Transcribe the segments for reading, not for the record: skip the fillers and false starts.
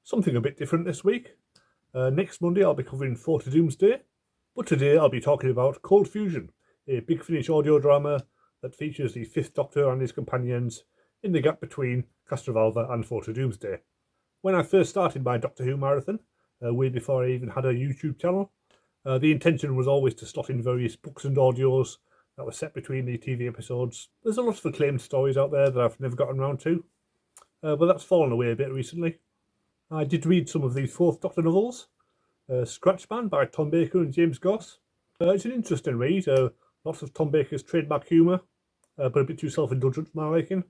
Something a bit different this week. Next Monday I'll be covering 4 to Doomsday, but today I'll be talking about Cold Fusion, a Big Finish audio drama that features the Fifth Doctor and his companions in the gap between Castrovalva and 4 to Doomsday. When I first started my Doctor Who marathon, way before I even had a YouTube channel, the intention was always to slot in various books and audios that were set between the TV episodes. There's a lot of acclaimed stories out there that I've never gotten around to, but that's fallen away a bit recently. I did read some of the Fourth Doctor novels, Scratchman by Tom Baker and James Goss. It's an interesting read, lots of Tom Baker's trademark humour, but a bit too self-indulgent for my liking.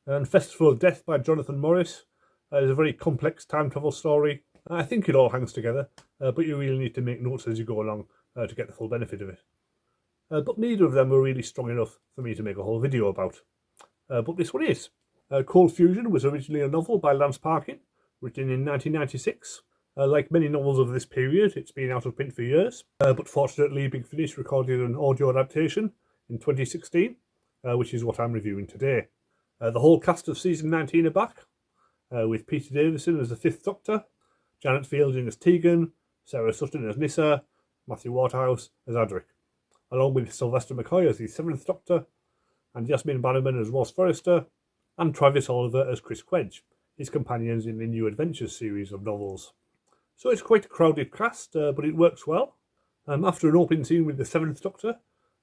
And Festival of Death by Jonathan Morris is a very complex time travel story. I think it all hangs together, but you really need to make notes as you go along to get the full benefit of it. But neither of them were really strong enough for me to make a whole video about. But this one is. Cold Fusion was originally a novel by Lance Parkin, written in 1996. Like many novels of this period, it's been out of print for years, but fortunately Big Finish recorded an audio adaptation in 2016, which is what I'm reviewing today. The whole cast of season 19 are back, with Peter Davison as the Fifth Doctor, Janet Fielding as Tegan, Sarah Sutton as Nyssa, Matthew Waterhouse as Adric, along with Sylvester McCoy as the Seventh Doctor, and Yasmin Bannerman as Ross Forrester, and Travis Oliver as Chris Quedge, his companions in the New Adventures series of novels. So it's quite a crowded cast, but it works well. After an opening scene with the Seventh Doctor,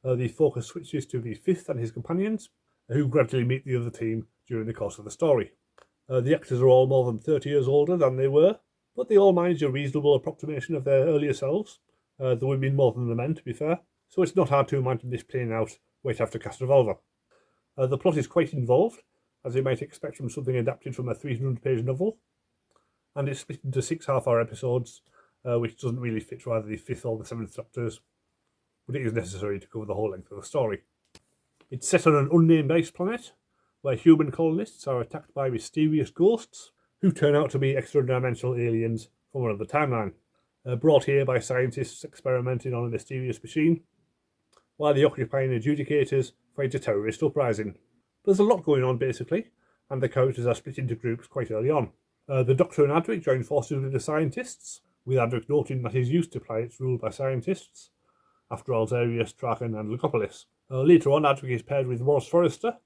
the focus switches to the Fifth and his companions, who gradually meet the other team during the course of the story. The actors are all more than 30 years older than they were, but they all manage a reasonable approximation of their earlier selves, the women more than the men, to be fair, so it's not hard to imagine this playing out right after Castrovalva. The plot is quite involved, as you might expect from something adapted from a 300-page novel, and it's split into 6 half-hour episodes, which doesn't really fit for either the Fifth or the Seventh Doctors, but it is necessary to cover the whole length of the story. It's set on an unnamed ice planet, where human colonists are attacked by mysterious ghosts, who turn out to be extra-dimensional aliens from another timeline, brought here by scientists experimenting on a mysterious machine, while the occupying adjudicators fight a terrorist uprising. There's a lot going on, basically, and the characters are split into groups quite early on. The Doctor and Adric join forces with the scientists, with Adric noting that he's used to planets ruled by scientists, after Alzarius, Traken and Legopolis. Later on, Adric is paired with Ross Forrester,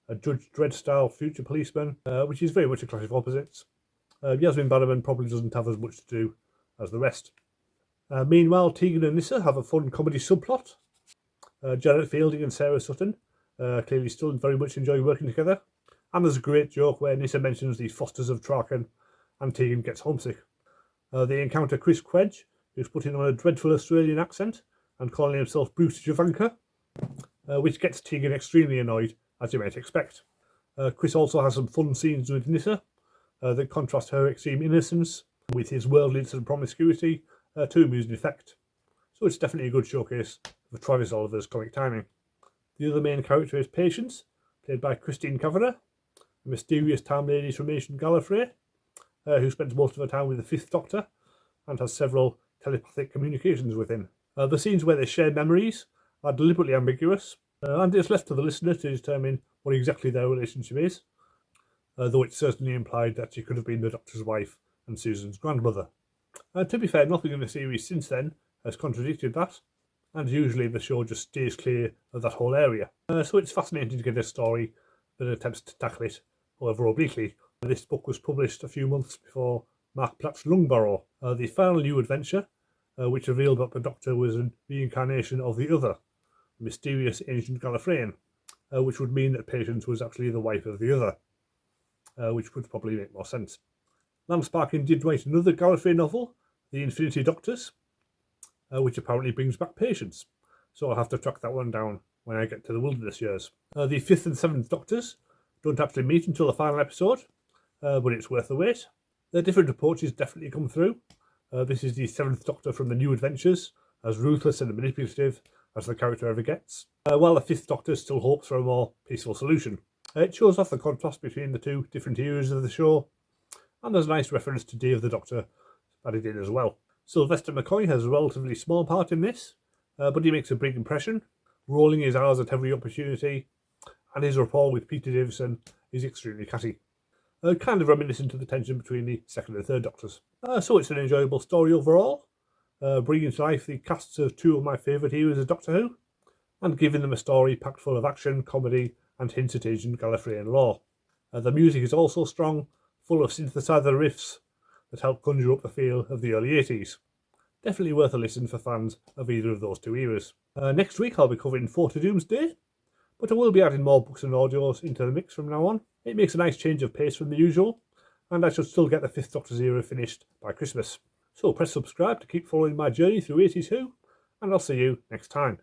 a Judge Dredd-style future policeman, which is very much a clash of opposites. Yasmin Bannerman probably doesn't have as much to do as the rest. Meanwhile, Tegan and Nyssa have a fun comedy subplot. Janet Fielding and Sarah Sutton clearly still very much enjoy working together. And there's a great joke where Nyssa mentions the Fosters of Traken and Tegan gets homesick. They encounter Chris Quedge, who's putting on a dreadful Australian accent and calling himself Bruce Javanka, which gets Tegan extremely annoyed, as you might expect. Chris also has some fun scenes with Nyssa that contrast her extreme innocence with his worldliness and promiscuity to amusing effect. So it's definitely a good showcase of Travis Oliver's comic timing. The other main character is Patience, played by Christine Kavanagh, a mysterious time lady from ancient Gallifrey, who spends most of her time with the Fifth Doctor and has several telepathic communications with him. The scenes where they share memories are deliberately ambiguous, and it's left to the listener to determine what exactly their relationship is, though it's certainly implied that she could have been the Doctor's wife and Susan's grandmother. To be fair, nothing in the series since then has contradicted that, and usually the show just stays clear of that whole area. So it's fascinating to get a story that attempts to tackle it, however obliquely. This book was published a few months before Mark Platt's Lungbarrow, the final new adventure, which revealed that the Doctor was a reincarnation of the other, mysterious ancient Gallifreyan, which would mean that Patience was actually the wife of the other, which would probably make more sense. Lance Parkin did write another Gallifrey novel, The Infinity Doctors, which apparently brings back Patience, so I'll have to track that one down when I get to the Wilderness Years. The Fifth and Seventh Doctors don't actually meet until the final episode, but it's worth the wait. Their different approaches definitely come through. This is the Seventh Doctor from the New Adventures, as ruthless and manipulative as the character ever gets, while the Fifth Doctor still hopes for a more peaceful solution. It shows off the contrast between the two different eras of the show, and there's a nice reference to Day of the Doctor added in as well. Sylvester McCoy has a relatively small part in this, but he makes a big impression, rolling his R's at every opportunity, and his rapport with Peter Davison is extremely catty. kind of reminiscent to the tension between the second and third Doctors. So it's an enjoyable story overall, bringing to life the casts of two of my favourite eras of Doctor Who, and giving them a story packed full of action, comedy, and hints at ancient Gallifreyan lore. The music is also strong, full of synthesizer riffs that help conjure up the feel of the early 80s. Definitely worth a listen for fans of either of those two eras. Next week I'll be covering 4 to Doomsday, but I will be adding more books and audios into the mix from now on. It makes a nice change of pace from the usual, and I should still get the 5th Doctor's era finished by Christmas. So press subscribe to keep following my journey through 80s Who, and I'll see you next time.